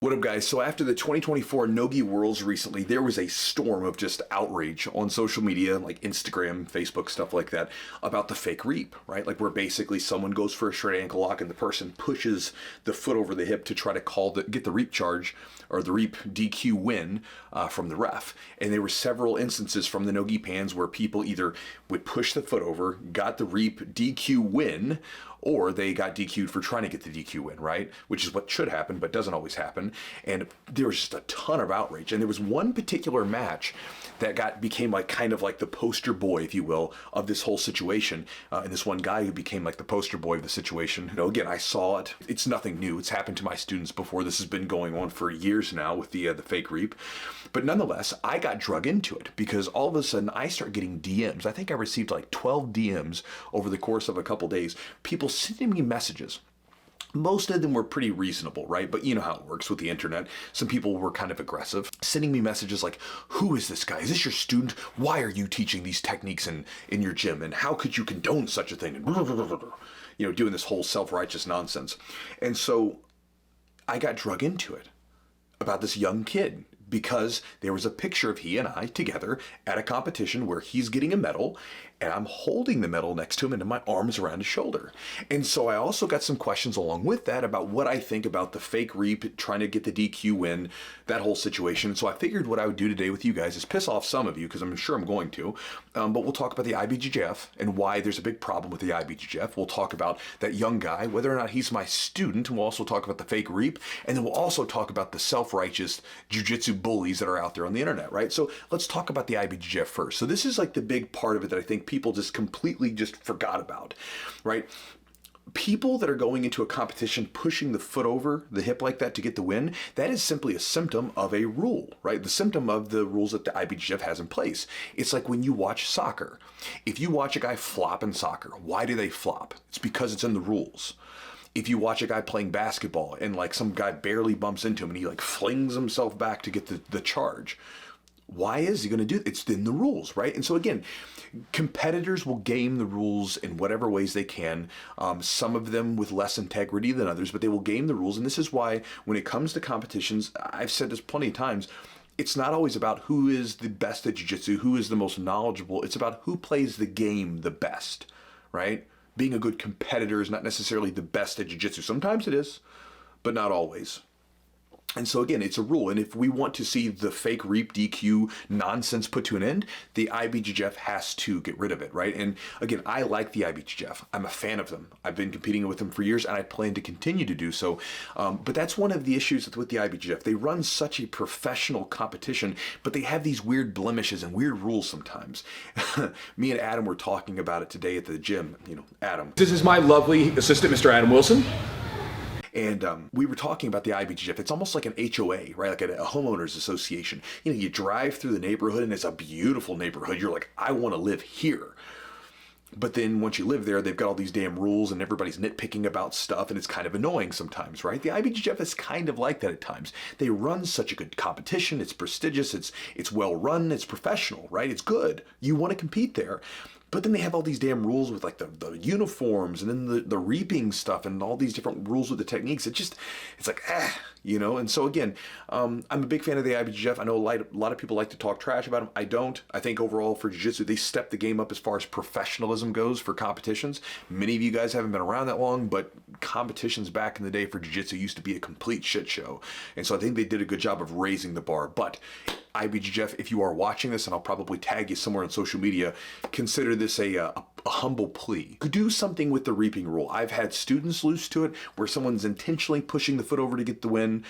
What up, guys? So after the 2024 No-Gi Worlds recently, there was a storm of just outrage on social media, like Instagram, Facebook, stuff like that, about the fake reap, right? Like where basically someone goes for a straight ankle lock and the person pushes the foot over the hip to try to get the reap charge or the reap DQ win from the ref. And there were several instances from the No-Gi pans where people either would push the foot over, got the reap DQ win, or they got DQ'd for trying to get the DQ win, right? Which is what should happen, but doesn't always happen. And there was just a ton of outrage. And there was one particular match that became like kind of like the poster boy, if you will, of this whole situation. And this one guy who became like the poster boy of the situation. You know, again, I saw it. It's nothing new. It's happened to my students before. This has been going on for years now with the fake reap. But nonetheless, I got drug into it because all of a sudden I start getting DMs. I think I received like 12 DMs over the course of a couple days. People sending me messages. Most of them were pretty reasonable, right? But you know how it works with the internet. Some people were kind of aggressive, sending me messages like, who is this guy? Is this your student? Why are you teaching these techniques in your gym? And how could you condone such a thing? And you know, doing this whole self-righteous nonsense. And so I got drug into it about this young kid because there was a picture of he and I together at a competition where he's getting a medal and I'm holding the medal next to him and my arm's around his shoulder. And so I also got some questions along with that about what I think about the fake reap, trying to get the DQ win, that whole situation. So I figured what I would do today with you guys is piss off some of you, because I'm sure I'm going to, but we'll talk about the IBJJF and why there's a big problem with the IBJJF. We'll talk about that young guy, whether or not he's my student, and we'll also talk about the fake reap, and then we'll also talk about the self-righteous jiu-jitsu bullies that are out there on the internet, right? So let's talk about the IBJJF first. So this is like the big part of it that I think people just completely just forgot about, right? People that are going into a competition pushing the foot over the hip like that to get the win, that is simply a symptom of a rule, right? The symptom of the rules that the IBJJF has in place. It's like when you watch soccer. If you watch a guy flop in soccer, why do they flop? It's because it's in the rules. If you watch a guy playing basketball and like some guy barely bumps into him and he like flings himself back to get the charge, why is he going to do it? It's in the rules, right? And so again, competitors will game the rules in whatever ways they can. Some of them with less integrity than others, but they will game the rules. And this is why when it comes to competitions, I've said this plenty of times, it's not always about who is the best at jiu-jitsu, who is the most knowledgeable. It's about who plays the game the best, right? Being a good competitor is not necessarily the best at jiu-jitsu. Sometimes it is, but not always. And so again, it's a rule. And if we want to see the fake reap DQ nonsense put to an end, the IBJJF has to get rid of it, right? And again, I like the IBJJF. I'm a fan of them. I've been competing with them for years and I plan to continue to do so. But that's one of the issues with the IBJJF. They run such a professional competition, but they have these weird blemishes and weird rules sometimes. Me and Adam were talking about it today at the gym. You know, Adam. This is my lovely assistant, Mr. Adam Wilson. And we were talking about the IBJJF. It's almost like an HOA, right? Like a homeowners association. You know, you drive through the neighborhood and it's a beautiful neighborhood. You're like, I want to live here. But then once you live there, they've got all these damn rules and everybody's nitpicking about stuff and it's kind of annoying sometimes, right? The IBJJF is kind of like that at times. They run such a good competition. It's prestigious. It's well run. It's professional, right? It's good. You want to compete there. But then they have all these damn rules with like the uniforms and then the reaping stuff and all these different rules with the techniques. It's like, you know? And so again, I'm a big fan of the IBJJF. I know a lot of people like to talk trash about them. I don't. I think overall for jiu-jitsu, they stepped the game up as far as professionalism goes for competitions. Many of you guys haven't been around that long, but competitions back in the day for jiu-jitsu used to be a complete shit show. And so I think they did a good job of raising the bar. But IBJJF, if you are watching this, and I'll probably tag you somewhere on social media, consider this a humble plea. Do something with the reaping rule. I've had students lose to it where someone's intentionally pushing the foot over to get the win.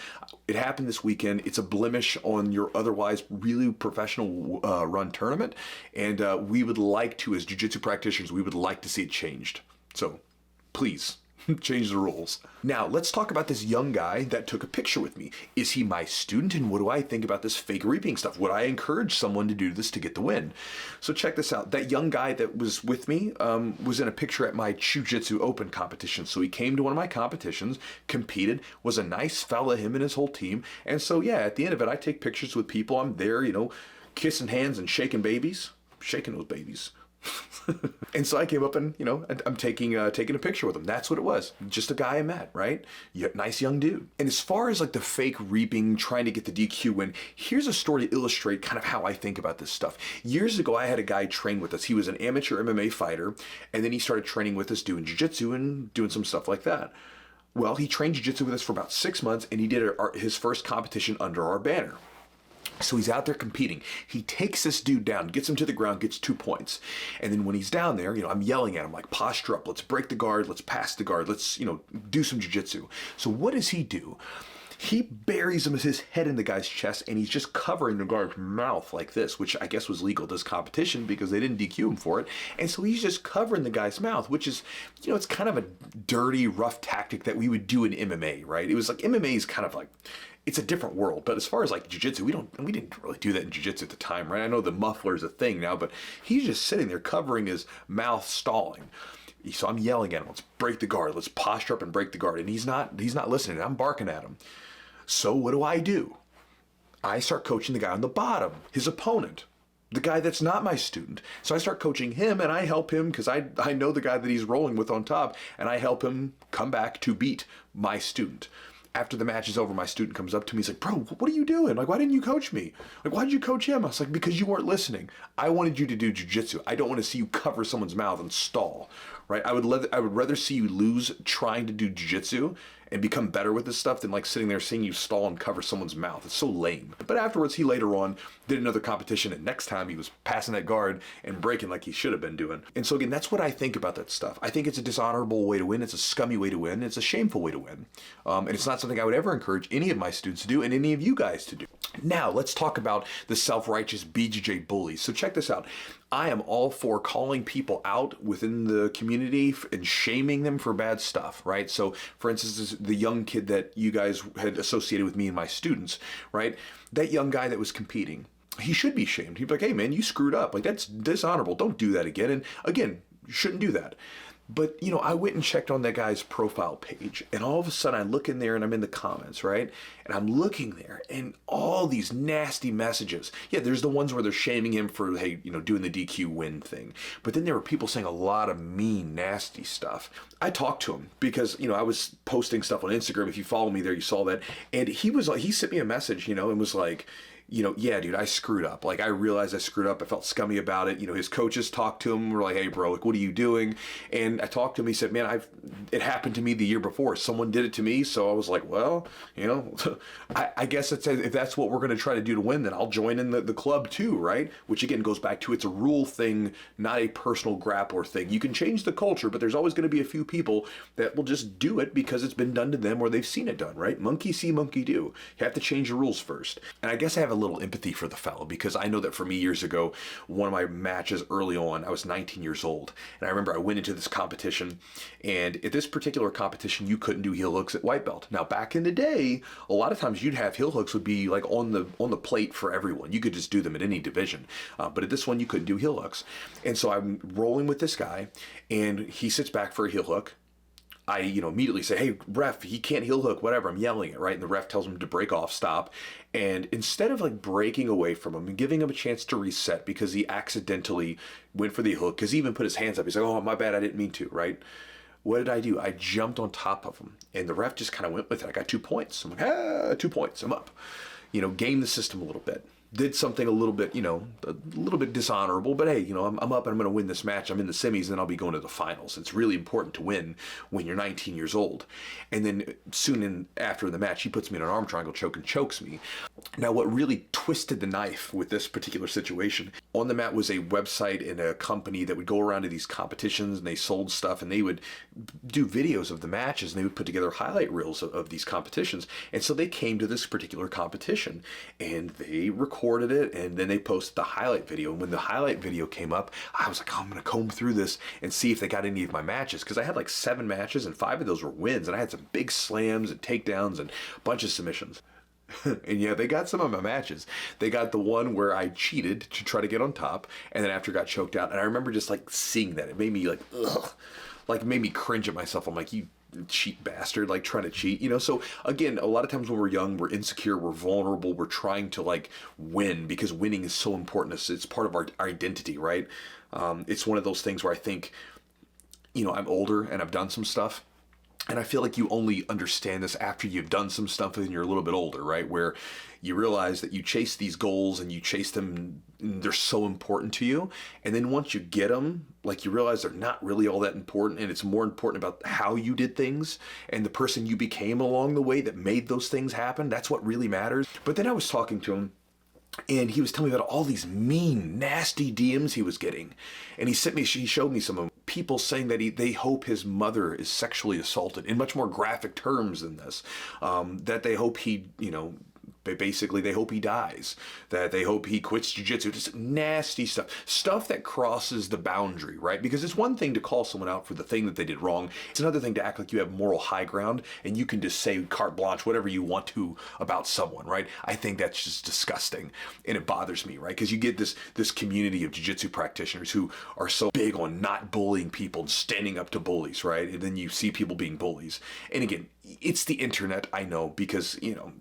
It happened this weekend. It's a blemish on your otherwise really professional run tournament. And we would like to, as jiu-jitsu practitioners, we would like to see it changed. So please. Change the rules. Now, let's talk about this young guy that took a picture with me. Is he my student? And what do I think about this fake reaping stuff? Would I encourage someone to do this to get the win? So check this out. That young guy that was with me was in a picture at my Chewjitsu Open competition. So he came to one of my competitions, competed, was a nice fella, him and his whole team. And so, yeah, at the end of it, I take pictures with people. I'm there, you know, kissing hands and shaking babies. Shaking those babies. And so I came up and, I'm taking a picture with him. That's what it was. Just a guy I met, right? Nice young dude. And as far as like the fake reaping, trying to get the DQ win, here's a story to illustrate kind of how I think about this stuff. Years ago, I had a guy train with us. He was an amateur MMA fighter, and then he started training with us doing jiu-jitsu and doing some stuff like that. Well, he trained jiu-jitsu with us for about 6 months, and he did his first competition under our banner. So he's out there competing. He takes this dude down, gets him to the ground, gets 2 points. And then when he's down there, I'm yelling at him like, posture up, let's break the guard, let's pass the guard, let's, do some jiu-jitsu. So what does he do? He buries his head in the guy's chest, and he's just covering the guard's mouth like this, which I guess was legal this competition because they didn't DQ him for it. And so he's just covering the guy's mouth, which is, it's kind of a dirty, rough tactic that we would do in MMA, right? It was like MMA is kind of like, it's a different world. But as far as like jiu-jitsu, we didn't really do that in jiu-jitsu at the time, right? I know the muffler is a thing now, but he's just sitting there covering his mouth, stalling. So I'm yelling at him, let's break the guard, let's posture up and break the guard. And he's not listening. I'm barking at him. So what do? I start coaching the guy on the bottom, his opponent, the guy that's not my student. So I start coaching him, and I help him because I know the guy that he's rolling with on top, and I help him come back to beat my student. After the match is over, my student comes up to me. He's like, bro, what are you doing? Like, why didn't you coach me? Like, why did you coach him? I was like, because you weren't listening. I wanted you to do jiu-jitsu. I don't want to see you cover someone's mouth and stall, right? I would rather see you lose trying to do jiu-jitsu and become better with this stuff than like sitting there seeing you stall and cover someone's mouth. It's so lame. But afterwards, he later on did another competition, and next time he was passing that guard and breaking like he should have been doing. And so again, that's what I think about that stuff. I think it's a dishonorable way to win. It's a scummy way to win. It's a shameful way to win. And it's not something I would ever encourage any of my students to do and any of you guys to do. Now, let's talk about the self-righteous BJJ bullies. So check this out. I am all for calling people out within the community and shaming them for bad stuff, right? So, for instance, the young kid that you guys had associated with me and my students, right? That young guy that was competing, he should be shamed. He'd be like, hey, man, you screwed up. Like, that's dishonorable. Don't do that again. And again, you shouldn't do that. But, I went and checked on that guy's profile page, and all of a sudden I look in there and I'm in the comments, right? And I'm looking there and all these nasty messages. Yeah, there's the ones where they're shaming him for, hey, doing the DQ win thing. But then there were people saying a lot of mean, nasty stuff. I talked to him because, I was posting stuff on Instagram. If you follow me there, you saw that. And he sent me a message, and was like, yeah, dude, I screwed up. Like, I realized I screwed up. I felt scummy about it. His coaches talked to him. Were like, hey, bro, like, what are you doing? And I talked to him. He said, man, it happened to me the year before. Someone did it to me. So I was like, well, I guess if that's what we're going to try to do to win, then I'll join in the club too, right? Which again goes back to it's a rule thing, not a personal grappler thing. You can change the culture, but there's always going to be a few people that will just do it because it's been done to them or they've seen it done, right? Monkey see, monkey do. You have to change the rules first. And I guess I have a little empathy for the fellow because I know that for me years ago, one of my matches early on, I was 19 years old. And I remember I went into this competition, and at this particular competition, you couldn't do heel hooks at white belt. Now, back in the day, a lot of times you'd have heel hooks would be like on the plate for everyone. You could just do them at any division. But at this one, you couldn't do heel hooks. And so I'm rolling with this guy, and he sits back for a heel hook. I, immediately say, hey, ref, he can't heel hook, whatever. I'm yelling it, right? And the ref tells him to break off, stop. And instead of like breaking away from him and giving him a chance to reset because he accidentally went for the hook, because he even put his hands up. He's like, oh, my bad, I didn't mean to, right? What did I do? I jumped on top of him, and the ref just kind of went with it. I got 2 points. I'm like, 2 points, I'm up. Game the system a little bit. Did something a little bit, a little bit dishonorable, but hey, I'm up and I'm going to win this match. I'm in the semis, and then I'll be going to the finals. It's really important to win when you're 19 years old. And then soon after the match, he puts me in an arm triangle choke and chokes me. Now, what really twisted the knife with this particular situation, on the mat was a website and a company that would go around to these competitions, and they sold stuff, and they would do videos of the matches, and they would put together highlight reels of these competitions. And so they came to this particular competition, and they recorded it, and then they posted the highlight video. And when the highlight video came up, I was like, oh, I'm going to comb through this and see if they got any of my matches, because I had like 7 matches and 5 of those were wins, and I had some big slams and takedowns and a bunch of submissions. And yeah, they got some of my matches. They got the one where I cheated to try to get on top, and then after got choked out. And I remember just like seeing that. It made me like, ugh, like made me cringe at myself. I'm like, you cheat bastard, like trying to cheat, you know? So again, a lot of times when we're young, we're insecure, we're vulnerable, we're trying to like win because winning is so important. It's part of our identity, right? It's one of those things where I think, you know, I'm older and I've done some stuff. And I feel like you only understand this after you've done some stuff and you're a little bit older, right? Where you realize that you chase these goals and you chase them, and they're so important to you. And then once you get them, like you realize they're not really all that important. And it's more important about how you did things and the person you became along the way that made those things happen. That's what really matters. But then I was talking to him, and he was telling me about all these mean, nasty DMs he was getting. And he showed me some of them. People saying that they hope his mother is sexually assaulted in much more graphic terms than this. That they hope he, you know, basically they hope he dies, that they hope he quits jiu-jitsu, just nasty stuff that crosses the boundary, right? Because it's one thing to call someone out for the thing that they did wrong. It's another thing to act like you have moral high ground and you can just say carte blanche whatever you want to about someone, right? I think that's just disgusting and it bothers me, right? Because you get this community of jiu-jitsu practitioners who are so big on not bullying people and standing up to bullies, right? And then you see people being bullies. And again, it's the internet, I know, because, you know,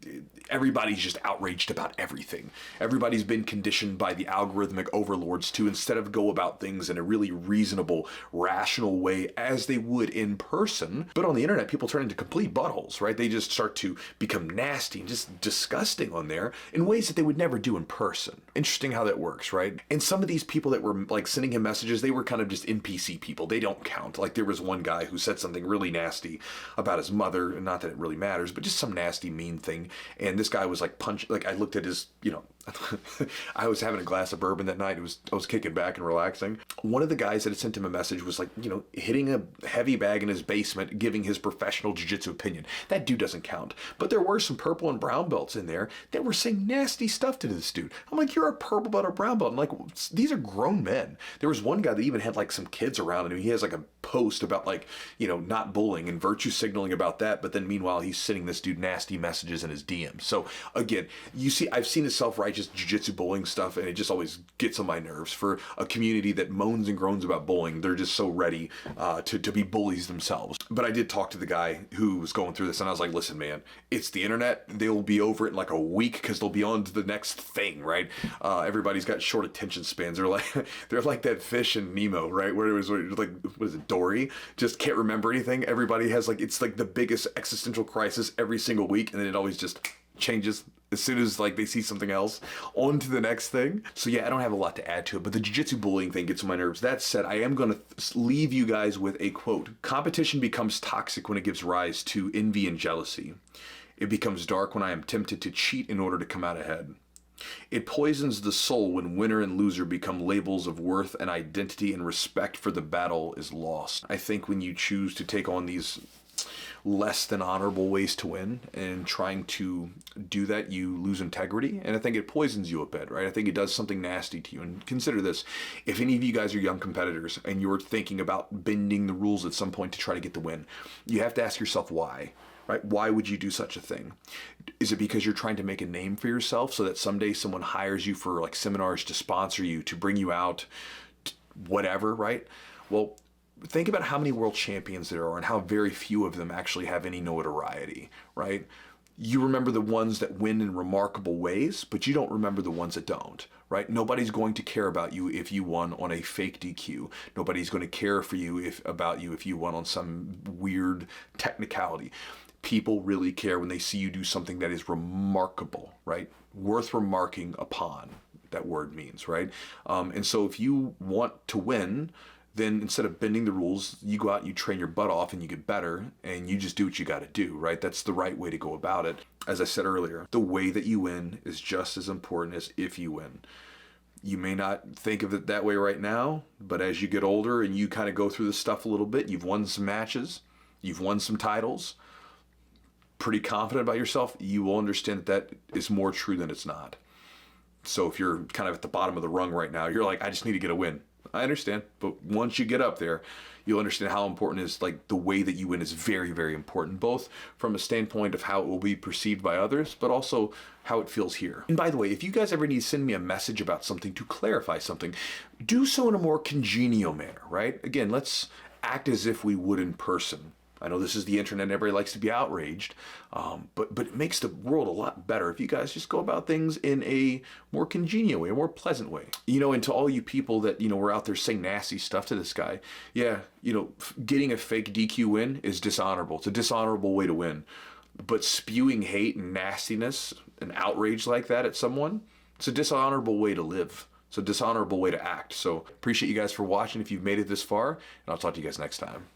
everybody's just outraged about everything. Everybody's been conditioned by the algorithmic overlords to, instead of go about things in a really reasonable, rational way as they would in person. But on the internet, people turn into complete buttholes, right? They just start to become nasty and just disgusting on there in ways that they would never do in person. Interesting how that works, right? And some of these people that were like sending him messages, they were kind of just NPC people. They don't count. Like there was one guy who said something really nasty about his mother, and not that it really matters, but just some nasty, mean thing. And this guy was like I looked at his, you know, I was having a glass of bourbon that night. I was kicking back and relaxing. One of the guys that had sent him a message was like, you know, hitting a heavy bag in his basement, giving his professional jiu-jitsu opinion. That dude doesn't count. But there were some purple and brown belts in there that were saying nasty stuff to this dude. I'm like, you're a purple belt or brown belt. I'm like, these are grown men. There was one guy that even had like some kids around him. He has like a post about like, you know, not bullying and virtue signaling about that. But then meanwhile, he's sending this dude nasty messages in his DMs. So again, you see, I've seen his self-righteous jiu-jitsu bullying stuff, and it just always gets on my nerves. For a community that moans and groans about bullying, they're just so ready to be bullies themselves. But I did talk to the guy who was going through this, and I was like, listen, man, it's the internet. They'll be over it in like a week because they'll be on to the next thing, right? Everybody's got short attention spans. They're like that fish in Nemo, right? Where it was like, what is it, Dory? Just can't remember anything. Everybody has like, it's like the biggest existential crisis every single week, and then it always just changes as soon as like they see something else, on to the next thing. So yeah, I don't have a lot to add to it, but the jiu-jitsu bullying thing gets on my nerves. That said, I am going to leave you guys with a quote. Competition becomes toxic when it gives rise to envy and jealousy. It becomes dark when I am tempted to cheat in order to come out ahead. It poisons the soul when winner and loser become labels of worth and identity, and respect for the battle is lost. I think when you choose to take on these less than honorable ways to win and trying to do that, you lose integrity, and I think it poisons you a bit, right? I think it does something nasty to you. And consider this: if any of you guys are young competitors and you're thinking about bending the rules at some point to try to get the win, you have to ask yourself why. Right? Why would you do such a thing? Is it because you're trying to make a name for yourself so that someday someone hires you for like seminars to sponsor you, to bring you out, whatever, right? Well, think about how many world champions there are and how very few of them actually have any notoriety, right? You remember the ones that win in remarkable ways, but you don't remember the ones that don't, right? Nobody's going to care about you if you won on a fake DQ. Nobody's going to care for you about you if you won on some weird technicality. People really care when they see you do something that is remarkable, right? Worth remarking upon, that word means, right? And so if you want to win, then instead of bending the rules, you go out, you train your butt off, and you get better, and you just do what you got to do, right? That's the right way to go about it. As I said earlier, the way that you win is just as important as if you win. You may not think of it that way right now, but as you get older and you kind of go through this stuff a little bit, you've won some matches, you've won some titles, pretty confident about yourself, you will understand that is more true than it's not. So if you're kind of at the bottom of the rung right now, you're like, I just need to get a win. I understand, but once you get up there, you'll understand how important it is. Like the way that you win is very, very important, both from a standpoint of how it will be perceived by others, but also how it feels here. And by the way, if you guys ever need to send me a message about something to clarify something, do so in a more congenial manner, right? Again, let's act as if we would in person. I know this is the internet and everybody likes to be outraged, but it makes the world a lot better if you guys just go about things in a more congenial way, a more pleasant way. You know, and to all you people that, you know, were out there saying nasty stuff to this guy, yeah, you know, getting a fake DQ win is dishonorable. It's a dishonorable way to win. But spewing hate and nastiness and outrage like that at someone, it's a dishonorable way to live. It's a dishonorable way to act. So appreciate you guys for watching if you've made it this far, and I'll talk to you guys next time.